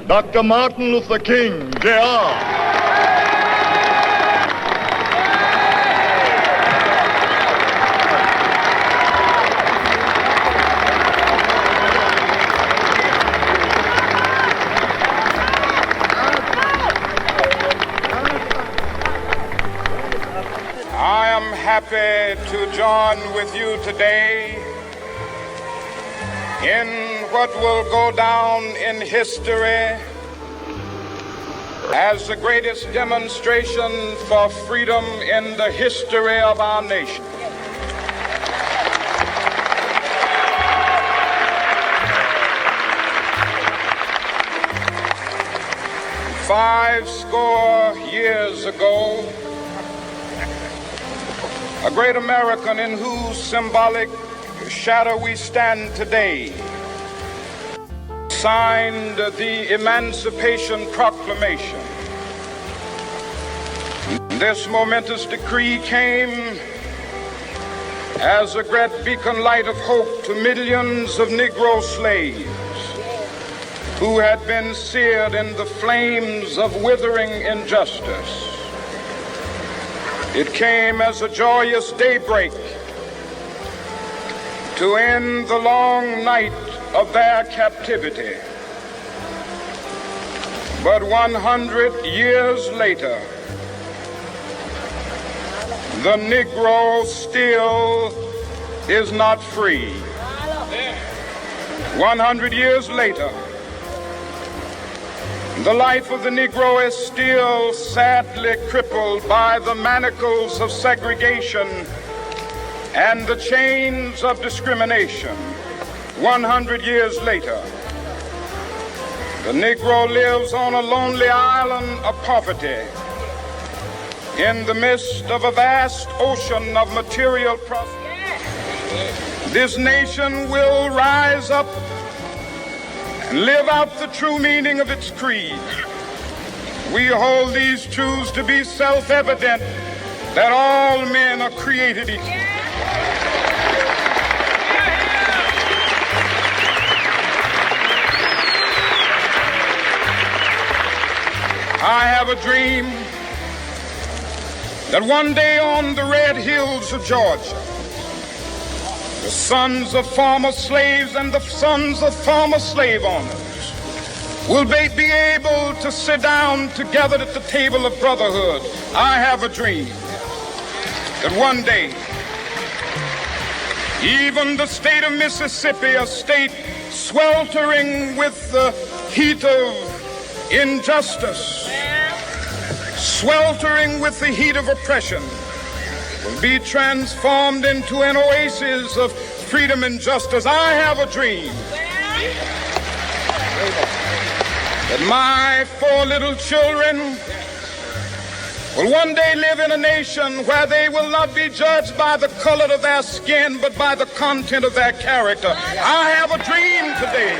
Dr. Martin Luther King, Jr. I am happy to join with you today in what will go down in history as the greatest demonstration for freedom in the history of our nation. Five score years ago, a great American in whose symbolic shadow we stand today signed the Emancipation Proclamation. This momentous decree came as a great beacon light of hope to millions of Negro slaves who had been seared in the flames of withering injustice. It came as a joyous daybreak to end the long night of their captivity. But 100 years later, the Negro still is not free. 100 years later, the life of the Negro is still sadly crippled by the manacles of segregation and the chains of discrimination. 100 years later, the Negro lives on a lonely island of poverty in the midst of a vast ocean of material prosperity. This nation will rise up and live out the true meaning of its creed. We hold these truths to be self-evident, that all men are created equal. I have a dream that one day on the red hills of Georgia, the sons of former slaves and the sons of former slave owners will be able to sit down together at the table of brotherhood. I have a dream that one day, even the state of Mississippi, a state sweltering with the heat of injustice, sweltering with the heat of oppression, will be transformed into an oasis of freedom and justice. I have a dream that my 4 little children will one day live in a nation where they will not be judged by the color of their skin, but by the content of their character. I have a dream today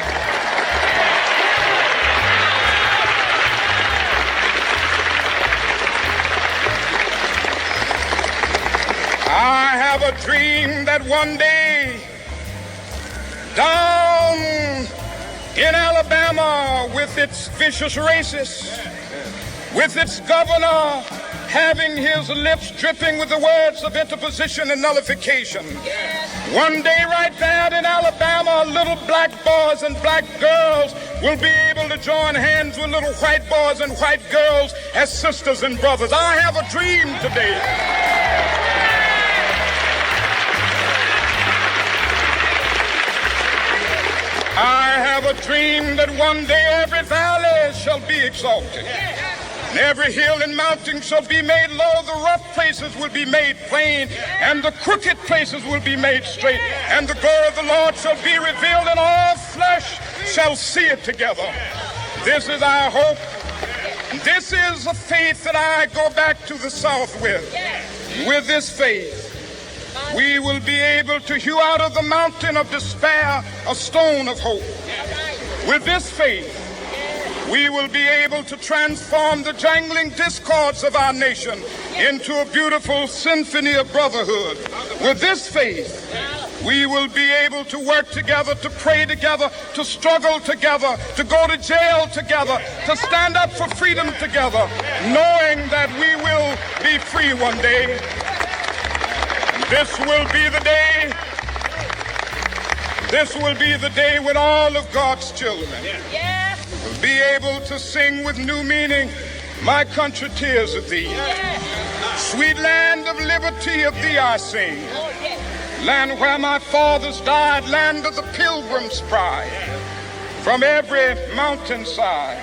I have a dream that one day down in Alabama, with its vicious racists, with its governor having his lips dripping with the words of interposition and nullification, one day right there in Alabama, little black boys and black girls will be able to join hands with little white boys and white girls as sisters and brothers. I have a dream today I have a dream that one day every valley shall be exalted, and every hill and mountain shall be made low. The rough places will be made plain, and the crooked places will be made straight. And the glory of the Lord shall be revealed, and all flesh shall see it together. This is our hope. This is the faith that I go back to the South with. With this faith, we will be able to hew out of the mountain of despair a stone of hope. With this faith, we will be able to transform the jangling discords of our nation into a beautiful symphony of brotherhood. With this faith, We will be able to work together, to pray together, to struggle together, to go to jail together, to stand up for freedom together, knowing that we will be free one day. This will be the day. This will be the day when all of God's children will be able to sing with new meaning, "My country, tears of thee. Sweet land of liberty, of thee I sing. Land where my fathers died, land of the pilgrim's pride. From every mountainside,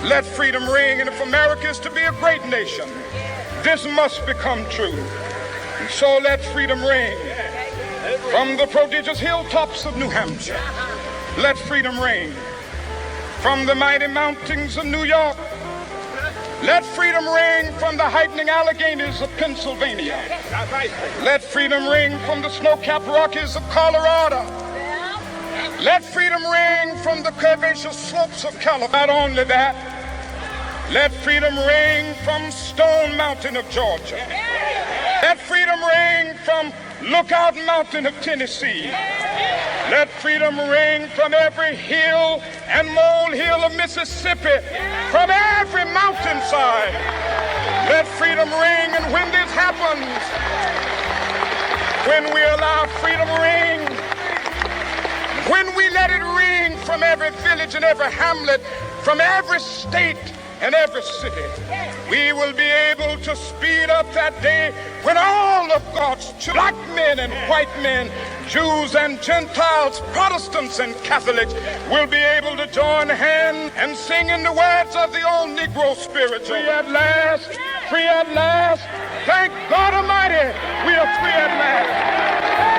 let freedom ring." And if America is to be a great nation, this must become true. And so let freedom ring from the prodigious hilltops of New Hampshire. Let freedom ring from the mighty mountains of New York. Let freedom ring from the heightening Alleghenies of Pennsylvania. Let freedom ring from the snow-capped Rockies of Colorado. Let freedom ring from the curvaceous slopes of California. Not only that, let freedom ring from Stone Mountain of Georgia. Let freedom ring from Lookout Mountain of Tennessee. Let freedom ring from every hill and molehill of Mississippi, from every mountainside. Let freedom ring, and when this happens, when we allow freedom ring, when we let it ring from every village and every hamlet, from every state and every city, we will be able to speed up that day when all of God's children, black men and white men, Jews and Gentiles, Protestants and Catholics, will be able to join hands and sing in the words of the old Negro spiritual. Free at last, free at last. Thank God Almighty, we are free at last.